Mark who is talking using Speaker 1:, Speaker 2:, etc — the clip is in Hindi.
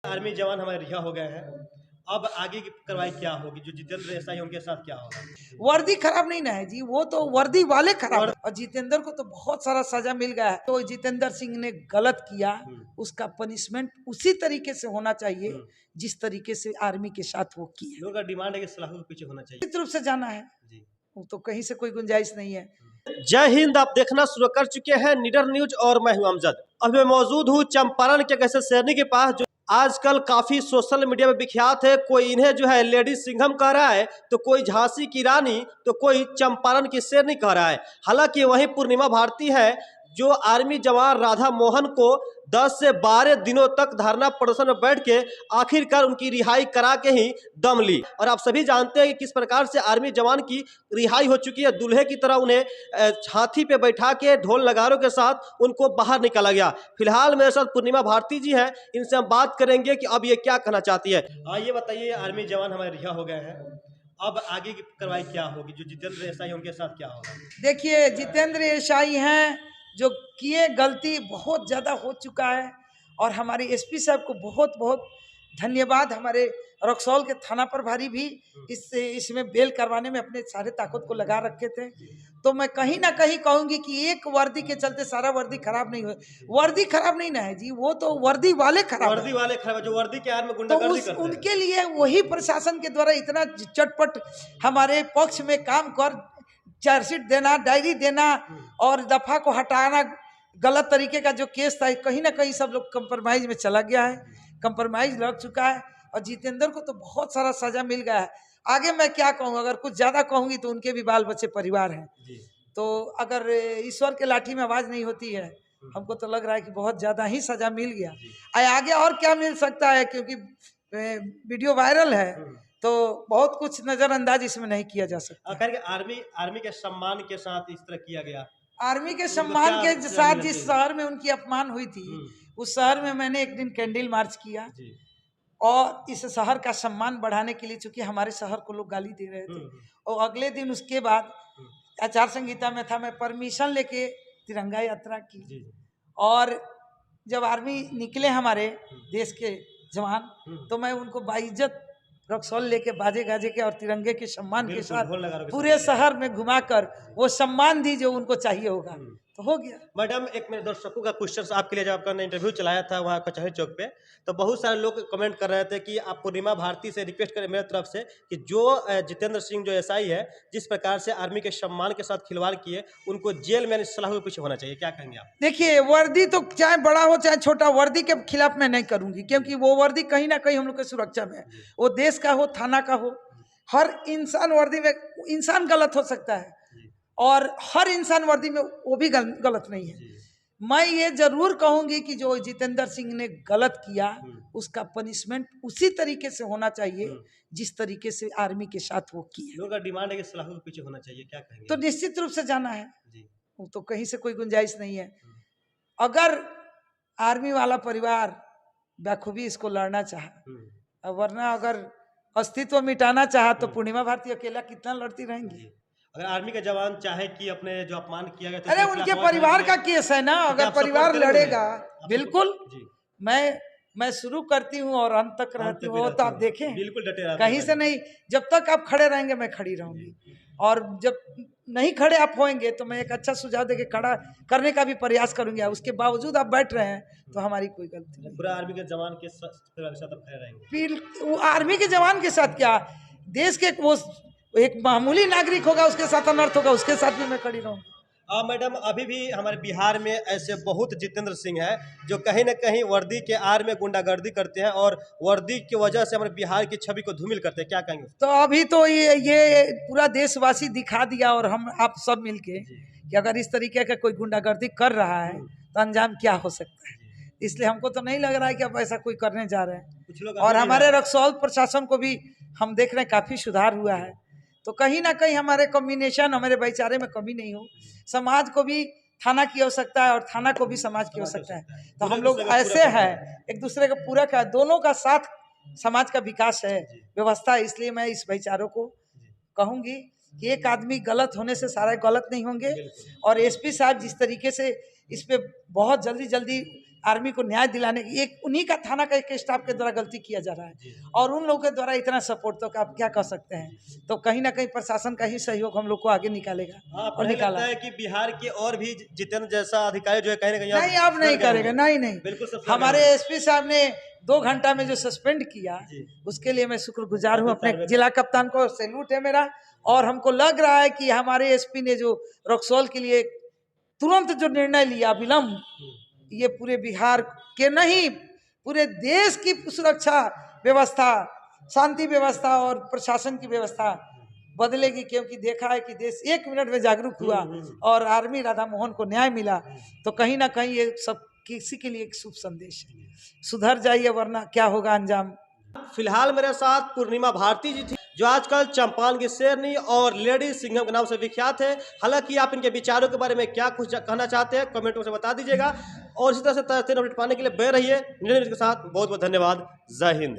Speaker 1: आर्मी जवान हमारे रिहा हो गए हैं। अब आगे की कार्रवाई क्या होगी? जो जितेंद्र देसाई उनके साथ क्या होगा?
Speaker 2: वर्दी खराब नहीं ना है जी, वो तो वर्दी वाले खराब है। और जितेंद्र को तो बहुत सारा सजा मिल गया है। तो जितेंद्र सिंह ने गलत किया, उसका पनिशमेंट उसी तरीके से होना चाहिए जिस तरीके से आर्मी के साथ वो किया।
Speaker 1: लोगों का डिमांड है कि सलाखों के पीछे होना चाहिए।
Speaker 2: निश्चित रूप से जाना है
Speaker 1: जी।
Speaker 2: वो तो कहीं से कोई गुंजाइश नहीं है।
Speaker 1: जय हिंद, आप देखना शुरू कर चुके हैं निडर न्यूज और मैं हूं अमजद। अभी मैं मौजूद हूं चंपारण के कैसे शेरनी के पास, जो आजकल काफी सोशल मीडिया में विख्यात है। कोई इन्हें जो है लेडी सिंघम कह रहा है, तो कोई झांसी की रानी, तो कोई चंपारण की शेरनी कह रहा है। हालांकि वहीं पूर्णिमा भारती है जो आर्मी जवान राधा मोहन को 10 से 12 दिनों तक धरना प्रदर्शन में बैठ के आखिरकार उनकी रिहाई करा के ही दम ली। और आप सभी जानते हैं कि किस प्रकार से आर्मी जवान की रिहाई हो चुकी है। दूल्हे की तरह उन्हें हाथी पे बैठा के ढोल नगारों के साथ उनको बाहर निकाला गया। फिलहाल मेरे साथ पूर्णिमा भारती जी हैं, इनसे हम बात करेंगे कि अब ये क्या कहना चाहती है। ये बताइए, आर्मी जवान हमारे रिहा हो गए हैं, अब आगे की कार्रवाई क्या होगी? जो जितेंद्र देसाई उनके साथ क्या होगा?
Speaker 2: देखिए, जितेंद्र देसाई हैं जो किए गलती बहुत ज़्यादा हो चुका है। और हमारे एसपी साहब को बहुत बहुत धन्यवाद। हमारे रक्सौल के थाना प्रभारी भी इसमें बेल करवाने में अपने सारे ताकत को लगा रखे थे। तो मैं कहीं ना कहीं कहूंगी कि एक वर्दी के चलते सारा वर्दी खराब नहीं हुआ। वर्दी खराब नहीं ना है जी, वो तो वर्दी वाले खराब,
Speaker 1: वर्दी वाले खराब, जो वर्दी के आड़ में
Speaker 2: तो
Speaker 1: गुंडागर्दी करते हैं।
Speaker 2: उनके लिए वही प्रशासन के द्वारा इतना चटपट हमारे पक्ष में काम कर चार्जशीट देना, डायरी देना और दफा को हटाना, गलत तरीके का जो केस था, कहीं ना कहीं सब लोग कंप्रोमाइज में चला गया है, कंप्रोमाइज लग चुका है। और जितेंद्र को तो बहुत सारा सजा मिल गया है। आगे मैं क्या कहूँ, अगर कुछ ज्यादा कहूंगी तो उनके भी बाल बच्चे परिवार हैं। तो अगर ईश्वर के लाठी में आवाज नहीं होती है, हमको तो लग रहा है कि बहुत ज्यादा ही सजा मिल गया। आगे और क्या मिल सकता है, क्योंकि वीडियो वायरल है तो बहुत कुछ नजरअंदाज इसमें नहीं किया जा सकता।
Speaker 1: आर्मी के सम्मान के साथ इस तरह किया गया।
Speaker 2: आर्मी के सम्मान के साथ जिस शहर में उनकी अपमान हुई थी, उस शहर में मैंने एक दिन कैंडल मार्च किया और इस शहर का सम्मान बढ़ाने के लिए, चूंकि हमारे शहर को लोग गाली दे रहे थे। और अगले दिन उसके बाद आचार संहिता में था, मैं परमिशन लेके तिरंगा यात्रा की। और जब आर्मी निकले हमारे देश के जवान, तो मैं उनको बाइज्जत रक्सौल लेके बाजे गाजे के और तिरंगे के सम्मान के साथ पूरे शहर में घुमाकर वो सम्मान दी जो उनको चाहिए होगा। तो हो गया।
Speaker 1: मैडम, एक मेरे दर्शकों का क्वेश्चन आपके लिए, जब आपका इंटरव्यू चलाया था वहाँ कचहरी चौक पे, तो बहुत सारे लोग कमेंट कर रहे थे कि आप पूर्णिमा भारती से रिक्वेस्ट करें मेरे तरफ से कि जो जितेंद्र सिंह जो एसआई है, जिस प्रकार से आर्मी के सम्मान के साथ खिलवाड़ किए, उनको जेल में सलाखों के पीछे होना चाहिए। क्या कहेंगे आप?
Speaker 2: देखिए, वर्दी तो चाहे बड़ा हो चाहे छोटा, वर्दी के खिलाफ मैं नहीं करूंगी, क्योंकि वो वर्दी कहीं ना कहीं हम लोग की सुरक्षा में है। वो देश का हो, थाना का हो, हर इंसान वर्दी में, इंसान गलत हो सकता है और हर इंसान वर्दी में वो भी गलत नहीं है। मैं ये जरूर कहूंगी कि जो जितेंद्र सिंह ने गलत किया, उसका पनिशमेंट उसी तरीके से होना चाहिए जिस तरीके से आर्मी के साथ वो किया।
Speaker 1: लोगों का डिमांड है कि सलाखों के पीछे होना चाहिए। क्या कहेंगे?
Speaker 2: तो निश्चित रूप से जाना है वो तो कहीं से कोई गुंजाइश नहीं है। अगर आर्मी वाला परिवार बखूबी इसको लड़ना चाहा, वरना अगर अस्तित्व मिटाना चाहा, तो पूर्णिमा भारती अकेला कितना लड़ती रहेंगी।
Speaker 1: अगर आर्मी के जवान चाहे कि अपने जो अपमान किया गया,
Speaker 2: अरे उनके परिवार का केस है ना, अगर परिवार लड़ेगा, बिल्कुल मैं शुरू करती हूँ और अंत तक रहती हूँ, तो आप देखें,
Speaker 1: बिल्कुल डटे
Speaker 2: कहीं से नहीं। जब तक आप खड़े रहेंगे मैं खड़ी रहूंगी, और जब नहीं खड़े आप होंगे तो मैं एक अच्छा सुझाव देके खड़ा करने का भी प्रयास करूंगी। उसके बावजूद आप बैठ रहे हैं तो हमारी कोई गलती नहीं।
Speaker 1: पूरा आर्मी के जवान के साथ खड़े रहेंगे।
Speaker 2: वो आर्मी के जवान के साथ क्या, देश के वो एक मामूली नागरिक होगा उसके साथ अनर्थ होगा, उसके साथ भी मैं खड़ी रहूंगी।
Speaker 1: मैडम, अभी भी हमारे बिहार में ऐसे बहुत जितेंद्र सिंह हैं जो कहीं ना कहीं वर्दी के आड़ में गुंडागर्दी करते हैं और वर्दी की वजह से हमारे बिहार की छवि को धूमिल करते हैं। क्या कहेंगे?
Speaker 2: तो अभी तो ये पूरा देशवासी दिखा दिया, और हम आप सब मिलके, कि अगर इस तरीके का कोई गुंडागर्दी कर रहा है तो अंजाम क्या हो सकता है। इसलिए हमको तो नहीं लग रहा है कि अब ऐसा कोई करने जा रहे हैं।
Speaker 1: कुछ लोग
Speaker 2: और हमारे रक्सौल प्रशासन को भी हम देख रहे हैं काफी सुधार हुआ है। तो कहीं ना कहीं हमारे कम्युनिकेशन, हमारे भाईचारे में कमी नहीं हो। समाज को भी थाना की आवश्यकता है और थाना को भी समाज की आवश्यकता है। तो हम लोग ऐसे हैं, एक दूसरे का पूरक है, दोनों का साथ समाज का विकास है, व्यवस्था है। इसलिए मैं इस भाईचारों को कहूंगी कि एक आदमी गलत होने से सारे गलत नहीं होंगे। और एसपी साहब जिस तरीके से इस पे बहुत जल्दी आर्मी को न्याय दिलाने की, एक उन्हीं का थाना का एक स्टाफ के द्वारा गलती किया जा रहा है और उन लोगों के द्वारा इतना सपोर्ट, तो आप क्या कर सकते हैं। तो कहीं ना कहीं प्रशासन का ही सहयोग हम लोग को आगे निकालेगा।
Speaker 1: हाँ,
Speaker 2: और निकाला
Speaker 1: है कि बिहार के और भी जितेंद्र जैसा अधिकारी जो है कहीं ना कहीं
Speaker 2: नहीं, अब नहीं करेगा, नहीं
Speaker 1: बिल्कुल
Speaker 2: हमारे एसपी साहब ने 2 घंटा में जो सस्पेंड किया उसके लिए मैं शुक्रगुजार हूँ। अपने जिला कप्तान को सैल्यूट है मेरा। और हमको लग रहा है कि हमारे एसपी ने जो रक्सौल के लिए तुरंत जो निर्णय लिया विलम्ब, ये पूरे बिहार के नहीं पूरे देश की सुरक्षा व्यवस्था, शांति व्यवस्था और प्रशासन की व्यवस्था बदलेगी। क्योंकि देखा है कि देश 1 मिनट में जागरूक हुआ और आर्मी राधा मोहन को न्याय मिला। तो कहीं ना कहीं ये सब किसी के लिए एक शुभ संदेश है। सुधर जाइए वरना क्या होगा अंजाम।
Speaker 1: फिलहाल मेरे साथ पूर्णिमा भारती जी थी, जो आजकल चंपारण की शेरनी और लेडी सिंघम के नाम से विख्यात है। हालांकि आप इनके विचारों के बारे में क्या कुछ कहना चाहते हैं कमेंट में बता दीजिएगा। और इसी तरह से अपडेट पाने के लिए बने रहिए न्यूज़ के साथ। बहुत बहुत धन्यवाद। जय हिंद।